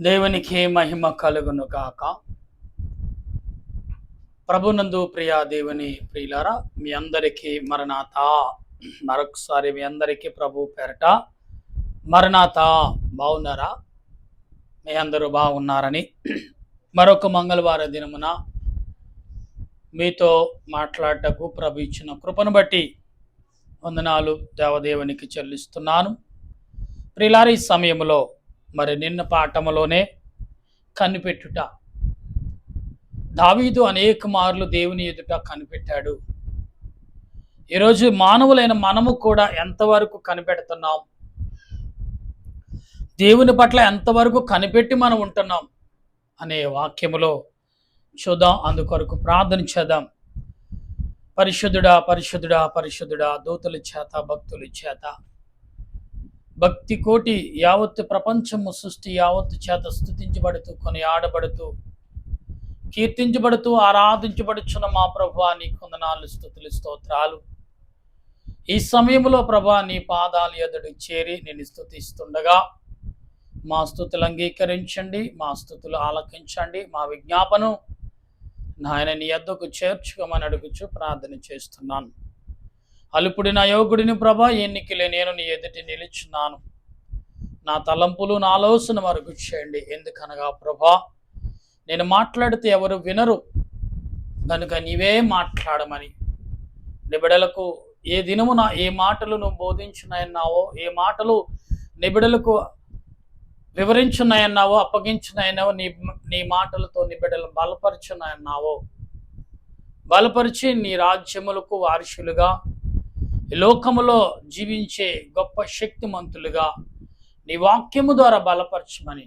దేవునికి మహిమ కలుగును గాక. ప్రభునందు ప్రియ దేవుని ప్రియులారా, మీ అందరికీ మరణాత. మరొకసారి మీ అందరికీ ప్రభు పేరట మరణాత. బాగున్నారా? మీ అందరూ బాగున్నారని మరొక మంగళవార దినమున మీతో మాట్లాడటకు ప్రభు ఇచ్చిన కృపను బట్టి వందనాలు దేవదేవునికి చెల్లిస్తున్నాను. ప్రియులారా, ఈ సమయంలో మరి నిన్న పాఠములోనే కనిపెట్టుట. దావీదు అనేక మార్లు దేవుని ఎదుట కనిపెట్టాడు. ఈరోజు మానవులైన మనము కూడా ఎంతవరకు కనిపెడుతున్నాం, దేవుని పట్ల ఎంతవరకు కనిపెట్టి మనం ఉంటున్నాం అనే వాక్యములో చూద్దాం. అందుకొరకు ప్రార్థన చేద్దాం. పరిశుద్ధుడా పరిశుద్ధుడా పరిశుద్ధుడా, దూతల చేత భక్తుల చేత భక్తి కోటి యావత్తు ప్రపంచము సృష్టి యావత్తు చేత స్తుతించబడుతూ కొనియాడబడుతూ కీర్తించబడుతూ ఆరాధించబడుచున్న మా ప్రభువా, నీ కొందనాలు స్తుతులు స్తోత్రాలు. ఈ సమయంలో ప్రభువా, నీ పాదాలు ఎదుడు చేరి నేను స్తుతిస్తుండగా మా స్తుతులు అంగీకరించండి, మా స్తుతులు ఆలకించండి. మా విజ్ఞాపనం నాయన నీ యొద్దకు చేర్చుకోమని అడుగుచు ప్రార్థన చేస్తున్నాను. అలుపుడి నా యోగుడిని ప్రభా, ఎన్నికలే నేను నీ ఎదుటి నిలుచున్నాను. నా తలంపులు నా ఆలోచన వరకు చేయండి. ఎందుకనగా ప్రభా, నేను మాట్లాడితే ఎవరు వినరు కనుక నీవే మాట్లాడమని నిబిడలకు ఏ దినమున ఏ మాటలు నువ్వు బోధించున్నాయన్నావో, ఏ మాటలు నిబిడలకు వివరించున్నాయన్నావో, అప్పగించున్నాయన్నావో, నీ మాటలతో నిబిడలు బలపరుచున్నాయన్నావో, బలపరిచి నీ రాజ్యములకు వారసులుగా ఈ లోకములో జీవించే గొప్ప శక్తిమంతులుగా నీ వాక్యము ద్వారా బలపరచమని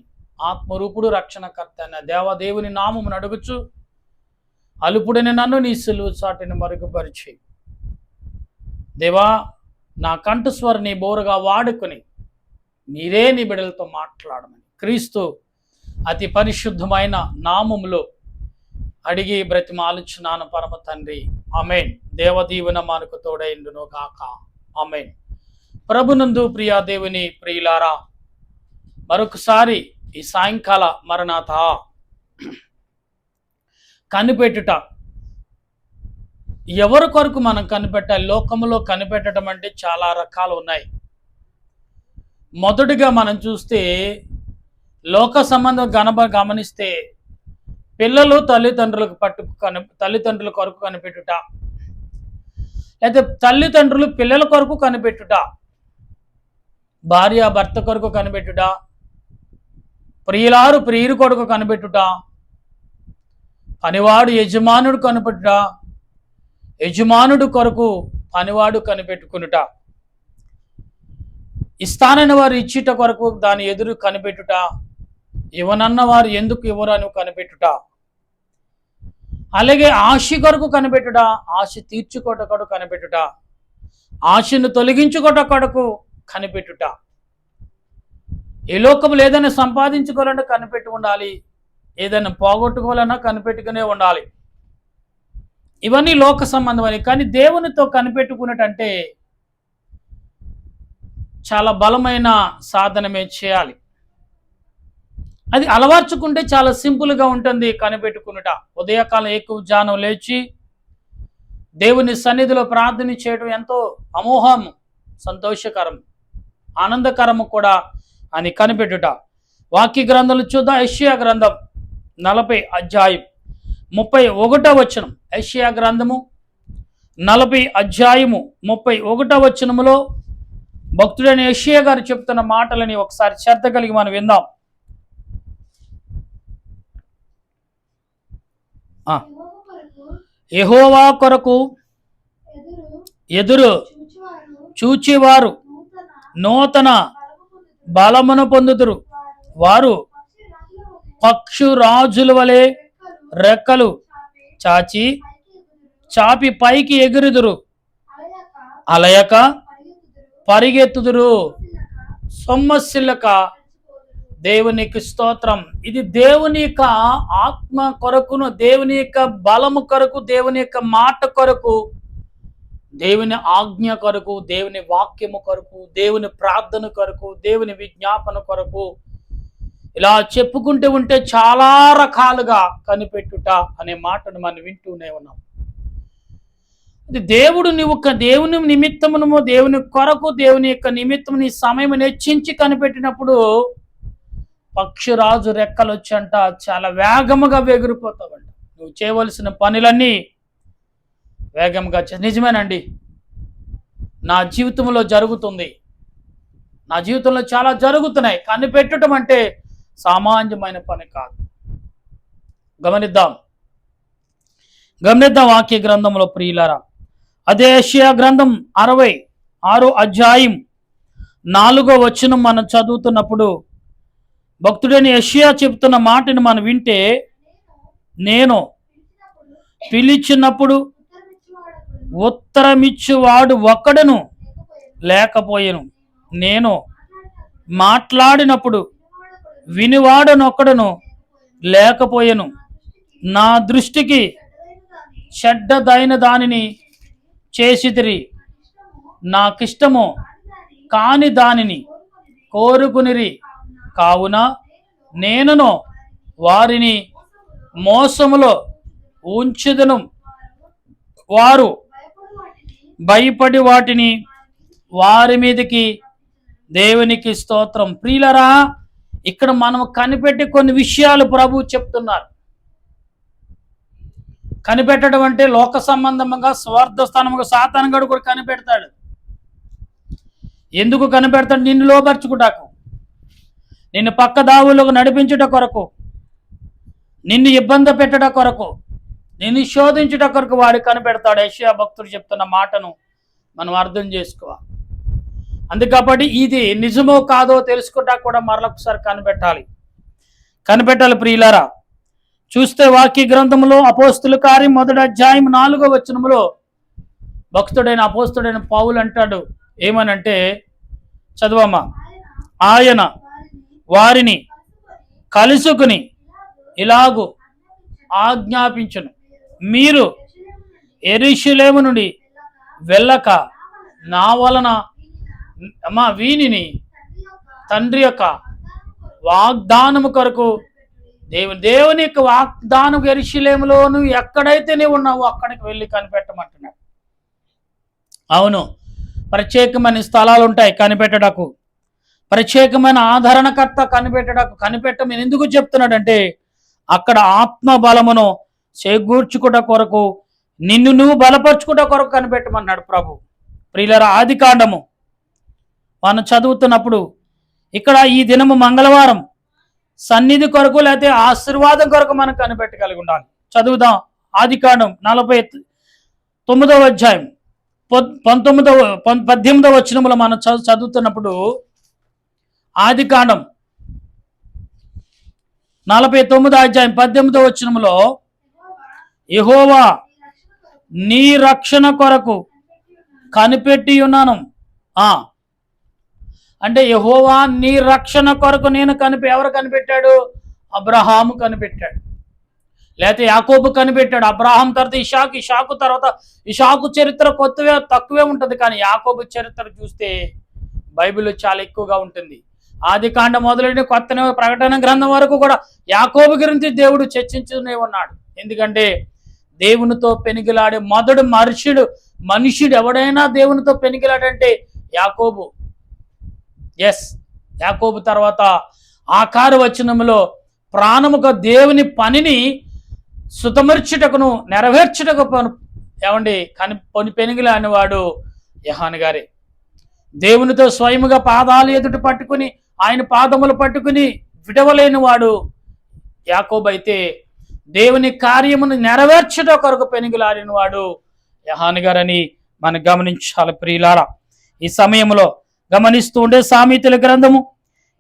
ఆత్మరూపుడు రక్షణకర్త అయిన దేవదేవుని నామమును అడుగుచు అలుపుడని నన్ను నీ సిలువ చాటుని మరుగుపరిచి దేవా, నా కంఠస్వర నీ బోరుగా వాడుకొని మీరే నీ బిడ్డలతో మాట్లాడమని క్రీస్తు అతి పరిశుద్ధమైన నామములో అడిగి బ్రతిమాలుచున్నాను పరమ తండ్రి, ఆమేన్. దేవదీవెన మనకు తోడైండును గాక, ఆమేన్. ప్రభునందు ప్రియా దేవుని ప్రియులారా, మరొకసారి ఈ సాయంకాల మరణాత కనిపెట్టుట. ఎవరి కొరకు మనం కనిపెట్టాలి? లోకములో కనిపెట్టడం అంటే చాలా రకాలు ఉన్నాయి. మొదటిగా మనం చూస్తే లోక సంబంధం గమనిస్తే పిల్లలు తల్లిదండ్రుల కొరకు కనిపెట్టుట, అయితే తల్లిదండ్రులు పిల్లల కొరకు కనిపెట్టుట, భార్య భర్త కొరకు కనిపెట్టుట, ప్రియులారు ప్రియుడి కొరకు కనిపెట్టుట, పనివాడు యజమానుడు కనిపెట్టుట, యజమానుడు కొరకు పనివాడు కనిపెట్టుకునుట, ఇస్తానని వారు ఇచ్చిట కొరకు దాని ఎదురు కనిపెట్టుట, ఇవ్వనన్న వారు ఎందుకు ఇవ్వరు అని కనిపెట్టుట, అలాగే ఆశ కొరకు కనిపెట్టుట, ఆశ తీర్చుకోట కొరకు కనిపెట్టుట, ఆశను తొలగించుకోట కొరకు కనిపెట్టుట. ఈ లోకములు ఏదైనా సంపాదించుకోవాలన్నా కనిపెట్టి ఉండాలి, ఏదైనా పోగొట్టుకోవాలన్నా కనిపెట్టుకునే ఉండాలి. ఇవన్నీ లోక సంబంధమని. కానీ దేవునితో కనిపెట్టుకున్నట్టంటే చాలా బలమైన సాధనమే చేయాలి. అది అలవర్చుకుంటే చాలా సింపుల్గా ఉంటుంది కనిపెట్టుకునుట. ఉదయకాలం ఎక్కువ జానం లేచి దేవుని సన్నిధిలో ప్రార్థన చేయడం ఎంతో అమోహం, సంతోషకరం, ఆనందకరము కూడా అని కనిపెట్టుట. వాక్య గ్రంథాలు చూద్దాం. యెషయా గ్రంథం 40 అధ్యాయం 31వ వచనం. యెషయా గ్రంథము 40 అధ్యాయము 31వ వచనములో భక్తుడైన యెషయా గారు చెప్తున్న మాటలని ఒకసారి శ్రద్ధ కలిగి మనం విందాం. యెహోవా కొరకు ఎదురు చూచేవారు నూతన బలమును పొందుదురు. వారు పక్షు రాజుల వలె రెక్కలు చాపి పైకి ఎగురుదురు, అలయక పరిగెత్తుదురు, సొమ్మసిల్లక. దేవునికి స్తోత్రం. ఇది దేవుని యొక్క ఆత్మ కొరకును, దేవుని యొక్క బలము కొరకు, దేవుని యొక్క మాట కొరకు, దేవుని ఆజ్ఞ కొరకు, దేవుని వాక్యము కొరకు, దేవుని ప్రార్థన కొరకు, దేవుని విజ్ఞాపన కొరకు ఇలా చెప్పుకుంటూ ఉంటే చాలా రకాలుగా కనిపెట్టుట అనే మాటను మనం వింటూనే ఉన్నాం. అది దేవుడు దేవుని నిమిత్తమును, దేవుని కొరకు, దేవుని యొక్క నిమిత్తం నీ సమయం హెచ్చించి కనిపెట్టినప్పుడు పక్షిరాజు రెక్కలు వచ్చంట చాలా వేగముగా ఎగిరిపోతావంట. నువ్వు చేయవలసిన పనులన్నీ వేగంగా నిజమేనండి, నా జీవితంలో జరుగుతుంది, నా జీవితంలో చాలా జరుగుతున్నాయి. కనిపెట్టడం అంటే సామాన్యమైన పని కాదు. గమనిద్దాం వాక్య గ్రంథంలో ప్రియులారా, అదే యెషయా గ్రంథం 66 అధ్యాయం 4వ వచనం మనం చదువుతున్నప్పుడు భక్తుడైన యెషయా చెప్తున్న మాటను మనం వింటే, నేను పిలిచినప్పుడు ఉత్తరమిచ్చువాడు ఒక్కడును లేకపోయెను, నేను మాట్లాడినప్పుడు వినివాడనొక్కడును లేకపోయెను, నా దృష్టికి చెడ్డదైన దానిని చేసితిరి, నాకిష్టము కాని దానిని కోరుకునిరి, కావున నేనును వారిని మోసములో ఉంచుదును, వారు భయపడి వాటిని వారి మీదకి దేవునికి స్తోత్రం. ప్రియులరా, ఇక్కడ మనం కనిపెట్టి కొన్ని విషయాలు ప్రభు చెప్తున్నారు. కనిపెట్టడం అంటే లోక సంబంధంగా స్వార్థ స్థానముగా సాతానుగాడు కూడా కనిపెడతాడు. ఎందుకు కనిపెడతాడు? నిన్ను లోపరుచుకుంటాకు, నిన్ను పక్క దావులకు నడిపించుట కొరకు, నిన్ను ఇబ్బంది పెట్టడం కొరకు, నిన్ను శోధించుట కొరకు వాడు కనిపెడతాడు. యెషయా భక్తుడు చెప్తున్న మాటను మనం అర్థం చేసుకోవాలి. అందుకబట్టి ఇది నిజమో కాదో తెలుసుకుంటా కూడా మరొకసారి కనిపెట్టాలి ప్రియులారా. చూస్తే వాక్య గ్రంథంలో అపోస్తుల కార్యం 1వ అధ్యాయం 4వ వచనంలో అపోస్తుడైన పౌలు అంటాడు ఏమనంటే, చదవమ్మా, ఆయన వారిని కలుసుకుని ఇలాగు ఆజ్ఞాపించును, మీరు యెరూషలేము నుండి వెళ్ళక నా వలన వీనిని తండ్రి యొక్క వాగ్దానము కొరకు దేవుని యొక్క వాగ్దానం యెరూషలేములో నువ్వు ఎక్కడైతే నీవు ఉన్నావో అక్కడికి వెళ్ళి కనిపెట్టమంటున్నాడు. అవును, ప్రత్యేకమైన స్థలాలు ఉంటాయి కనిపెట్టడకు, ప్రత్యేకమైన ఆదరణకర్త కనిపెట్టమని ఎందుకు చెప్తున్నాడంటే, అక్కడ ఆత్మ బలమును చేకూర్చుకుట కొరకు, నిన్ను నువ్వు బలపరుచుకుట కొరకు కనిపెట్టమన్నాడు ప్రభు. ప్రియులారా, ఆదికాండము మనం చదువుతున్నప్పుడు ఇక్కడ ఈ దినము మంగళవారం సన్నిధి కొరకు లేకపోతే ఆశీర్వాదం కొరకు మనం కనిపెట్టగలిగి ఉండాలి. చదువుదాం ఆదికాండం 49వ అధ్యాయం 18వ వచనములో మనం చదువుతున్నప్పుడు, ఆదికాండం 49వ అధ్యాయం 18వ వచనములో, యెహోవా నీ రక్షణ కొరకు కనిపెట్టి ఉన్నాను. అంటే యెహోవా నీ రక్షణ కొరకు ఎవరు కనిపెట్టాడు? అబ్రహాము కనిపెట్టాడు, లేకపోతే యాకోబు కనిపెట్టాడు. అబ్రహాం తర్వాత ఇషాకు తర్వాత ఇషాకు చరిత్ర తక్కువే ఉంటుంది, కానీ యాకోబు చరిత్ర చూస్తే బైబిల్లో చాలా ఎక్కువగా ఉంటుంది. ఆదికాండం మొదలైన కొత్త ప్రకటన గ్రంథం వరకు కూడా యాకోబు గురించి దేవుడు చర్చించునే ఉన్నాడు. ఎందుకంటే దేవునితో పెనికిలాడే మొదటి మనుష్యుడు ఎవడైనా దేవునితో పెనికిలాడంటే యాకోబు. యాకోబు తర్వాత ఆకార వచనములో ప్రాణముగా దేవుని పనిని సుతమర్చుటకును నెరవేర్చుటకు పెనికిలాని వాడు యోహాను గారే. దేవునితో స్వయముగా పాదాలు ఎదుట పట్టుకుని ఆయన పాదములు పట్టుకుని విడవలేని వాడు యాకోబు అయితే, దేవుని కార్యమును నెరవేర్చుట కొరకు పెనికిలాడిన వాడు యోహాను గారని మనం గమనించాలి ప్రియులారా. ఈ సమయంలో గమనిస్తూ ఉండే సామెతల గ్రంథము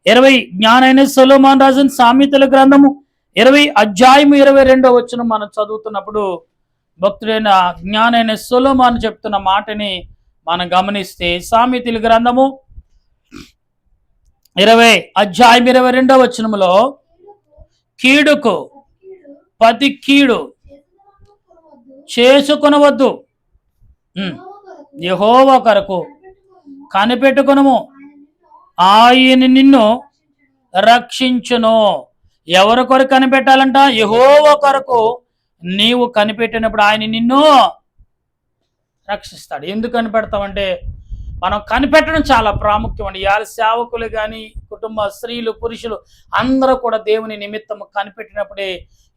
20 జ్ఞానైన సొలొమోను రాసిన సామెతల గ్రంథము 20 అధ్యాయం 22వ వచనం మనం చదువుతున్నప్పుడు భక్తుడైన జ్ఞానైన సొలొమోను చెప్తున్న మాటని మనం గమనిస్తే, సామెతల గ్రంథము 20 అధ్యాయం 22వ వచనములో, కీడుకు ప్రతి కీడు చేసుకొనవద్దు, యెహోవా కొరకు కనిపెట్టుకొనుము, ఆయన నిన్ను రక్షించును. ఎవరి కొరకు కనిపెట్టాలంట? యెహోవా కొరకు నీవు కనిపెట్టినప్పుడు ఆయన నిన్ను రక్షిస్తాడు. ఎందుకు కనిపెడతామంటే మనం కనిపెట్టడం చాలా ప్రాముఖ్యం అండి. ఇవాళ సేవకులు కానీ కుటుంబ స్త్రీలు పురుషులు అందరూ కూడా దేవుని నిమిత్తం కనిపెట్టినప్పుడే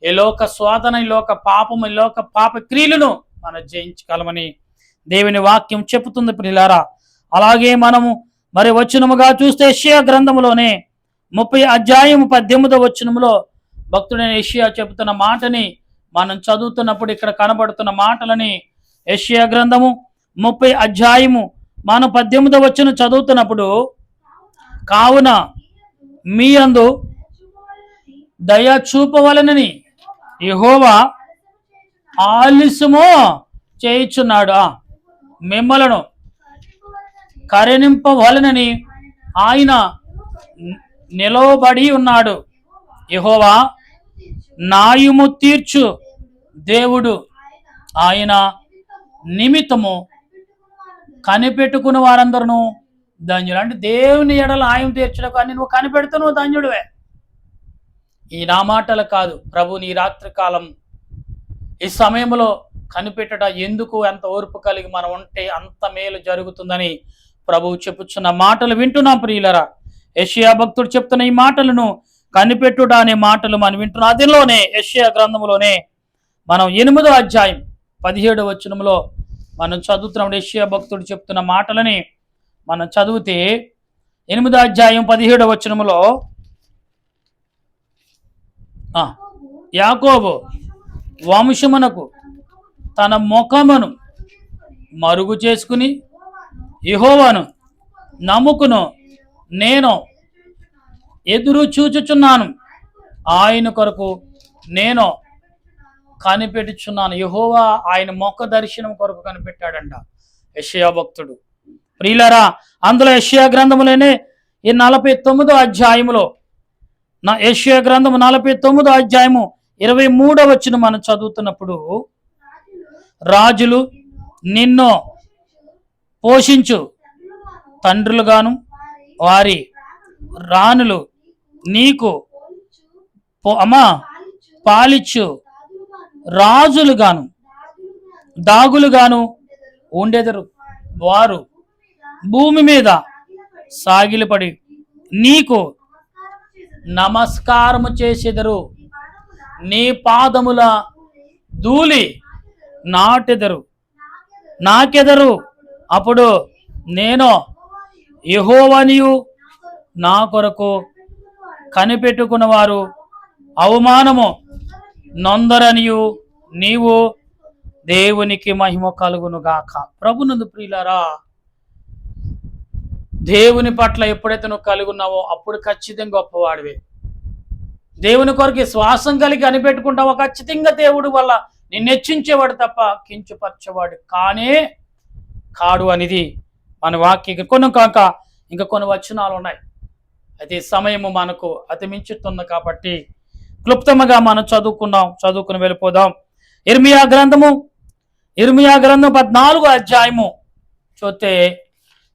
ఈ లోక శోధన, ఈ లోక పాపము, ఈ లోక పాప క్రియలను మనం జయించగలమని దేవుని వాక్యం చెబుతుంది ప్రియులారా. అలాగే మనము మరి వచనముగా చూస్తే యెషయా గ్రంథములోనే 30 వచనములో భక్తుడైన యెషయా చెబుతున్న మాటని మనం చదువుతున్నప్పుడు ఇక్కడ కనబడుతున్న మాటలని యెషయా గ్రంథము 30 వచనం చదువుతున్నప్పుడు, కావున మీ యందు దయ చూపవలనని యెహోవా ఆలస్యము చేయుచున్నాడు, మిమ్మలను కరుణింపవలనని ఆయన నిలవబడి ఉన్నాడు. యెహోవా న్యాయము తీర్చు దేవుడు, ఆయన నిమిత్తము కనిపెట్టుకున్న వారందరూ ధన్యులు. అంటే దేవుని ఎడల న్యాయం తీర్చడం కానీ నువ్వు కనిపెడుతూ నువ్వు ధన్యుడివే. ఈ నా మాటలు కాదు, ప్రభు నీ రాత్రి కాలం ఈ సమయంలో కనిపెట్టట ఎందుకు ఎంత ఓర్పు కలిగి మనం ఉంటే అంత మేలు జరుగుతుందని ప్రభువు చెప్పుచున్న మాటలు వింటున్నాం ప్రియులరా. యెషయా భక్తుడు చెప్తున్న ఈ మాటలను కనిపెట్టుట అనే మాటలు మనం వింటున్నాం. అదిలోనే యెషయా గ్రంథంలోనే మనం 8 వచనంలో మనం చదువుతున్నాం. యెషయా భక్తుడు చెప్తున్న మాటలని మనం చదివితే 8 వచనంలో యాకోబు వంశమునకు తన ముఖమును మరుగు చేసుకుని యెహోవాను నమ్ముకును నేను ఎదురు చూచుచున్నాను, ఆయన కొరకు నేను కనిపెట్టుచున్నాను. యెహోవా ఆయన ముఖ దర్శనం కొరకు కనిపెట్టాడంట యెషయా భక్తుడు. ప్రియులారా, అందులో యెషయా గ్రంథములోనే ఈ 49 అధ్యాయములో యెషయా గ్రంథము 49 అధ్యాయము 23 వచనం మనం చదువుతున్నప్పుడు, రాజులు నిన్ను పోషించు తండ్రులుగాను వారి రాణులు నీకు పాలిచ్చు రాజులుగాను దాగులుగాను ఉండెదరు. వారు భూమి మీద సాగిలపడి నీకు నమస్కారము చేసెదరు, నీ పాదముల ధూళి నాకెదరు. అప్పుడు నేను యెహోవానియు నా కొరకు కనిపెట్టుకున్న వారు అవమానము నొందరనియు నీవు దేవునికి మహిమ కలుగును గాక. ప్రభునందు ప్రియులారా, దేవుని పట్ల ఎప్పుడైతే నువ్వు కలిగి ఉన్నావో అప్పుడు ఖచ్చితంగా గొప్పవాడివే. దేవుని కొరకు శ్వాసం కలిగి కనిపెట్టుకుంటావో ఖచ్చితంగా దేవుడి వల్ల నిన్ను హెచ్చించేవాడు తప్ప కించపరచేవాడు కాడు అనేది మన వాక్య కొన్ని కాక ఇంకా కొన్ని వచనాలు ఉన్నాయి. అయితే సమయము మనకు అతిమించుతుంది కాబట్టి క్లుప్తముగా మనం చదువుకుని వెళ్ళిపోదాం. ఇర్మియా గ్రంథం 14 అధ్యాయము చూస్తే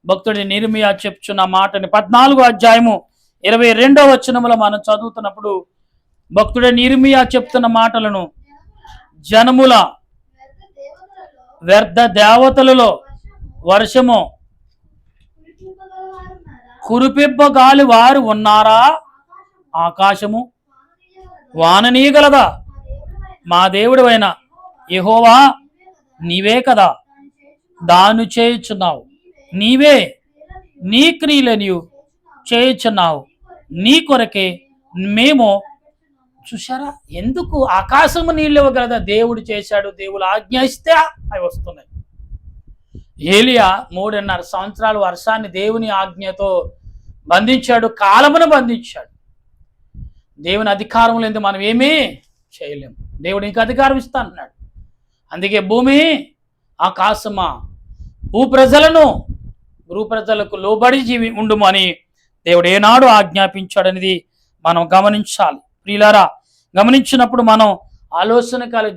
భక్తుడిని ఇర్మియా చెప్తున్న మాటని 14 అధ్యాయము 22 వచనములో మనం చదువుతున్నప్పుడు భక్తుడిని ఇర్మియా చెప్తున్న మాటలను, జనముల వ్యర్థ దేవతలలో వర్షము కురిపింపగాలి వారు ఉన్నారా? ఆకాశము వాననీయగలదా? మా దేవుడివైన యెహోవా నీవే కదా దాన్ని చేయుచున్నావు. నీవే నీ క్రియలను చేయుచున్నావు. నీ కొరకే మేము చూసారా, ఎందుకు ఆకాశము నీళ్ళు ఇవ్వగలదా? దేవుడు చేశాడు, దేవుడు ఆజ్ఞ ఇస్తే అవి వస్తున్నాయి. ఏలియా 3.5 సంవత్సరాలు వర్షాన్ని దేవుని ఆజ్ఞతో బంధించాడు, కాలమును బంధించాడు. దేవుని అధికారం లేదు, మనం ఏమీ చేయలేము. దేవుడు ఇంకా అధికారం ఇస్తా అన్నాడు. అందుకే భూమి ఆకాశమా భూప్రజలకు లోబడి ఉండుము అని దేవుడు ఏనాడు ఆజ్ఞాపించాడనేది మనం గమనించాలి. ప్రియులారా, గమనించినప్పుడు మనం ఆలోచన కాలి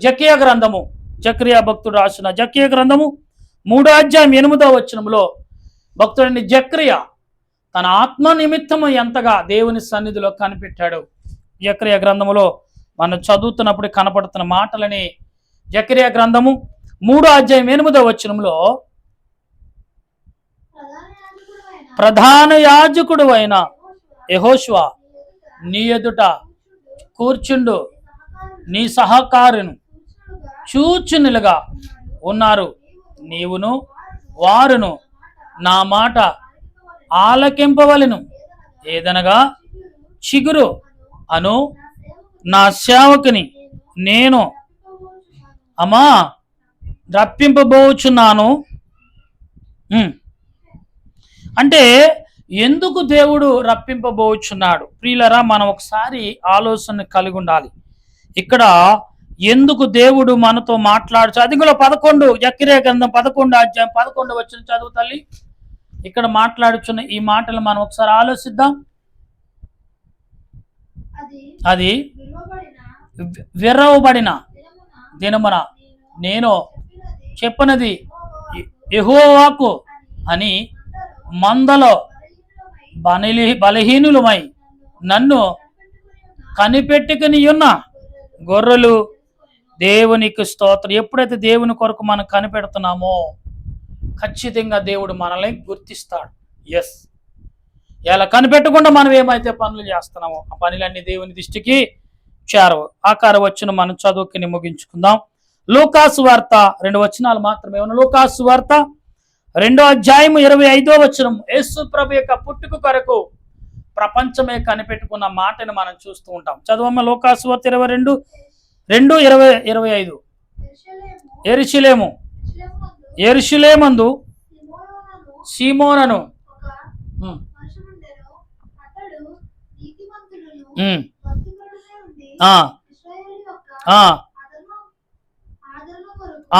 జకర్యా భక్తుడు రాసిన జకర్యా గ్రంథము 3 అధ్యాయం 8 వచనంలో భక్తుడిని జకర్యా తన ఆత్మ నిమిత్తము ఎంతగా దేవుని సన్నిధిలో కనిపెట్టాడు. జకర్యా గ్రంథములో మనం చదువుతున్నప్పుడు కనపడుతున్న మాటలని జకర్యా గ్రంథము 3:8 ప్రధాన యాజకుడు అయిన యెహోషువ నీ ఎదుట కూర్చుండు, నీ సహకారును చూచునులుగా ఉన్నారు. నీవును వారును నా మాట ఆలకింపవలెను. ఏదనగా చిగురు అను నా సేవకుని నేను రప్పింపబోచున్నాను. అంటే ఎందుకు దేవుడు రప్పింపబోచున్నాడు? ప్రియులరా, మనం ఒకసారి ఆలోచన కలిగి ఉండాలి. ఇక్కడ ఎందుకు దేవుడు మనతో మాట్లాడుచు, అది కూడా 11 జకర్యా గ్రంథం 11:11 చదువు తల్లి. ఇక్కడ మాట్లాడుచున్న ఈ మాటలు మనం ఒకసారి ఆలోచిద్దాం. అది విర్రవబడిన దినమున నేను చెప్పినది యెహోవాకు అని మందలో బలహీనులమై నన్ను కనిపెట్టుకుని ఉన్న గొర్రెలు దేవునికి స్తోత్రం. ఎప్పుడైతే దేవుని కొరకు మనం కనిపెడుతున్నామో ఖచ్చితంగా దేవుడు మనల్ని గుర్తిస్తాడు. ఎస్, ఇలా కనిపెట్టకుండా మనం ఏమైతే పనులు చేస్తున్నామో ఆ పనులన్నీ దేవుని దృష్టికి చేరవు. ఆకార వచ్చిన మనం చదువుకుని ముగించుకుందాం. లూకాసు వార్త 2 వచనాలు మాత్రమే ఉన్న లూకాసు వార్త 2:25 యేసు ప్రభు యొక్క పుట్టుక కొరకు ప్రపంచమే కనిపెట్టుకున్న మాటను మనం చూస్తూ ఉంటాం. చదవమ్మ లూకాసు వార్త 22:25. యెరూషలేమందు సీమోనను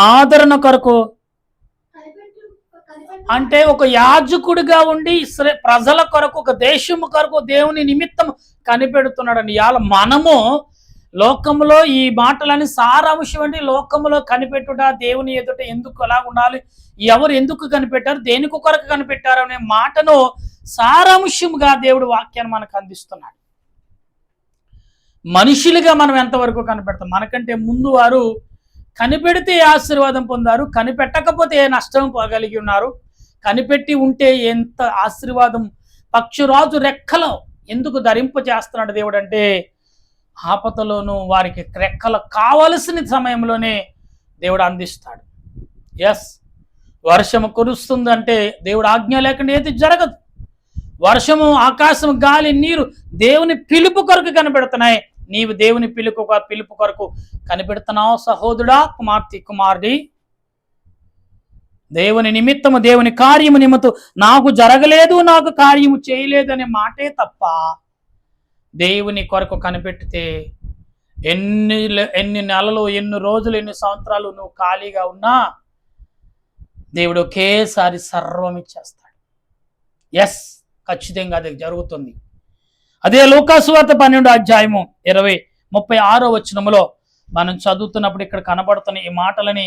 ఆదరణ కొరకు, అంటే ఒక యాజకుడిగా ఉండి ప్రజల కొరకు, ఒక దేశం కొరకు దేవుని నిమిత్తం కనిపెడుతున్నాడని. ఇవాళ మనము లోకంలో ఈ మాటలని సారాంశం అంటే లోకంలో కనిపెట్టుట, దేవుని ఎదుట ఎందుకు అలా ఉండాలి, ఎవరు ఎందుకు కనిపెట్టారు, దేనికి కొరకు కనిపెట్టారు అనే మాటను సారాంశంగా దేవుడు వాక్యాన్ని మనకు అందిస్తున్నాడు. మనుషులుగా మనం ఎంతవరకు కనిపెడతాం? మనకంటే ముందు వారు కనిపెడితే ఆశీర్వాదం పొందారు, కనిపెట్టకపోతే నష్టం కలిగి ఉన్నారు. కనిపెట్టి ఉంటే ఎంత ఆశీర్వాదం. పక్షిరాజు రెక్కలు ఎందుకు ధరింపజేస్తున్నాడు దేవుడు అంటే ఆపదలోనూ వారికి రెక్కలు కావలసిన సమయంలోనే దేవుడు అందిస్తాడు. ఎస్, వర్షము కురుస్తుందంటే దేవుడు ఆజ్ఞ లేకుండా ఏది జరగదు. వర్షము, ఆకాశం, గాలి, నీరు దేవుని పిలుపు కొరకు కనిపెడుతున్నాయి. నీవు దేవుని పిలుపు కొరకు కనిపెడుతున్నావు సహోదరుడా, కుమార్తె, కుమారుడి. దేవుని నిమిత్తము, దేవుని కార్యము నిమిత్తం నాకు జరగలేదు, నాకు కార్యము చేయలేదు అనే మాటే తప్ప దేవుని కొరకు కనిపెట్టితే ఎన్ని నెలలు, ఎన్ని రోజులు, ఎన్ని సంవత్సరాలు నువ్వు ఖాళీగా ఉన్నా దేవుడు ఒకేసారి సర్వం ఇచ్చేస్తాడు. ఎస్, ఖచ్చితంగా అది జరుగుతుంది. అదే లూకాసు వార్త 12:36 మనం చదువుతున్నప్పుడు ఇక్కడ కనబడుతున్న ఈ మాటలని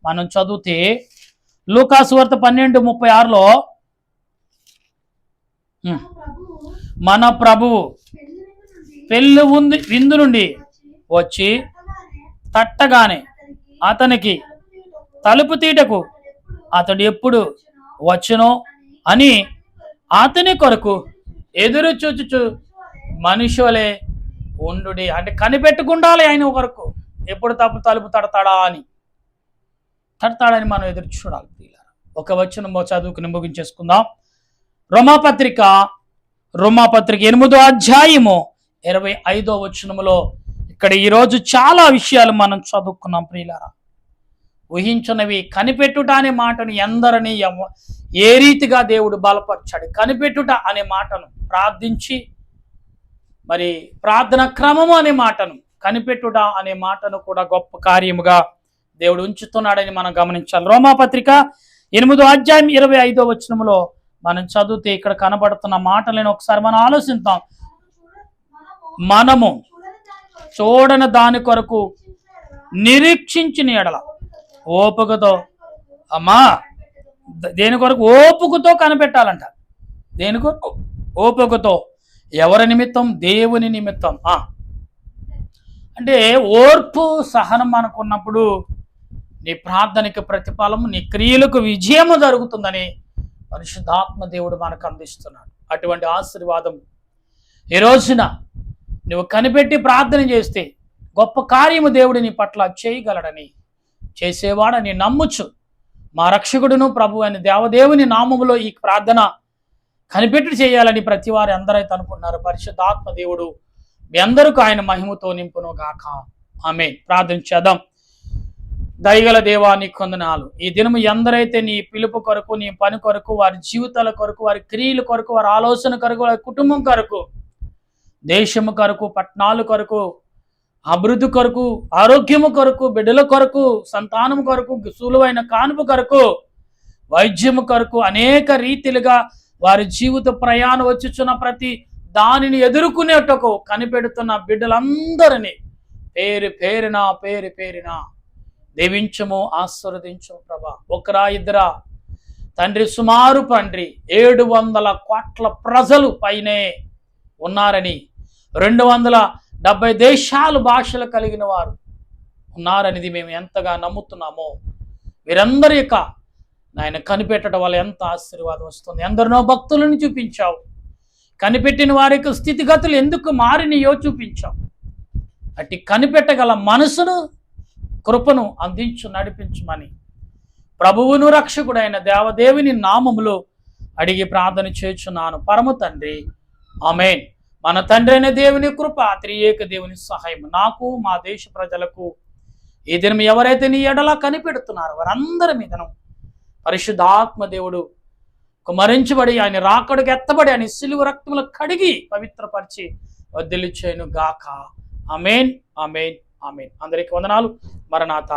మనం చదివితే లూకాసు వార్త 12:36 మన ప్రభువు పెళ్లి విందు నుండి వచ్చి తట్టగానే అతనికి తలుపు తీటకు అతడు ఎప్పుడు వచ్చునో అని అతని కొరకు ఎదురు చూచుచు మనుషులే ఉండు. అంటే కనిపెట్టుకుండాలి ఆయన కొరకు, ఎప్పుడు తలుపు తడతాడని మనం ఎదురు చూడాలి. ఒక వచనం చదువుకుని ముగించేసుకుందాం. రోమాపత్రిక 8:25 ఇక్కడ ఈరోజు చాలా విషయాలు మనం చదువుకున్నాం ప్రియులారా. ఊహించినవి కనిపెట్టుట అనే మాటను ఎందరని ఏ రీతిగా దేవుడు బలపరిచాడు. కనిపెట్టుట అనే మాటను ప్రార్థించి, మరి ప్రార్థన క్రమము అనే మాటను, కనిపెట్టుట అనే మాటను కూడా గొప్ప కార్యముగా దేవుడు ఉంచుతున్నాడని మనం గమనించాలి. రోమాపత్రిక 8:25 మనం చదివితే ఇక్కడ కనబడుతున్న మాటలను ఒకసారి మనం ఆలోచిద్దాం. మనము చూడని దాని కొరకు నిరీక్షించిన ఎడల ఓపికతో, అమ్మా దేని కొరకు ఓపికతో కనిపెట్టాలంట. దేని కొరకు? ఓపికతో. ఎవరి నిమిత్తం? దేవుని నిమిత్తం. అంటే ఓర్పు సహనం మనకున్నప్పుడు నీ ప్రార్థనకి ప్రతిఫలం, నీ క్రియలకు విజయము జరుగుతుందని పరిశుద్ధాత్మ దేవుడు మనకు అందిస్తున్నాడు. అటువంటి ఆశీర్వాదం ఈ రోజున నువ్వు కనిపెట్టి ప్రార్థన చేస్తే గొప్ప కార్యము దేవుడు నీ పట్ల చేయగలడని, చేసేవాడని నమ్ముచు మా రక్షకుడును ప్రభు అని దేవదేవుని నామములో ఈ ప్రార్థన కనిపెట్టి చేయాలని ప్రతి వారు అందరైతే అనుకుంటున్నారు. పరిశుద్ధాత్మ దేవుడు మీ అందరికీ ఆయన మహిమతో నింపును గాక. ఆమేన్. ప్రార్థన చేద్దాం. దయగల దేవా నీకు వందనాలు. ఈ దినము ఎందరైతే నీ పిలుపు కొరకు, నీ పని కొరకు, వారి జీవితాల కొరకు, వారి క్రియల కొరకు, వారి ఆలోచన కొరకు, వారి కుటుంబం కొరకు, దేశము కొరకు, పట్టణాల కొరకు, అభివృద్ధి కొరకు, ఆరోగ్యము కొరకు, బిడ్డల కొరకు, సంతానం కొరకు, సులువైన కానుపు కొరకు, వైద్యము కొరకు అనేక రీతిలుగా వారి జీవిత ప్రయాణం వచ్చుచున్న ప్రతి దానిని ఎదుర్కొనేటకు కనిపెడుతున్న బిడ్డలందరినీ పేరు పేరిన దీవించము, ఆశీర్వదించము ప్రభా. ఒకరా ఇద్దరా తండ్రి, సుమారు తండ్రి 700 కోట్ల ప్రజలు పైనే ఉన్నారని, 270 దేశాలు భాషలు కలిగిన వారు ఉన్నారనేది మేము ఎంతగా నమ్ముతున్నామో, వీరందరి యొక్క నాయన కనిపెట్టడం వల్ల ఎంత ఆశీర్వాదం వస్తుంది. ఎందరినో భక్తులను చూపించావు. కనిపెట్టిన వారి యొక్క స్థితిగతులు ఎందుకు మారినయో చూపించావు. అట్టి కనిపెట్టగల మనసును, కృపను అందించు, నడిపించుమని ప్రభువును రక్షకుడైన దేవదేవుని నామములో అడిగి ప్రార్థన చేయుచున్నాను పరమ తండ్రి. ఆమేన్. మన తండ్రి అయిన దేవుని కృప, త్రియేక దేవుని సహాయం నాకు, మా దేశ ప్రజలకు ఈ దినం ఎవరైతే నీ ఎడలా కనిపెడుతున్నారో వారందరి మీదను పరిశుద్ధాత్మ దేవుడు కుమరించబడి, ఆయన రాకడికి ఎత్తబడి, ఆయన సిలువ రక్తములు కడిగి పవిత్రపరిచి వదిలిచేయును గాక. ఆమేన్, ఆమేన్, ఆమేన్. అందరికీ వందనాలు. మరణాత.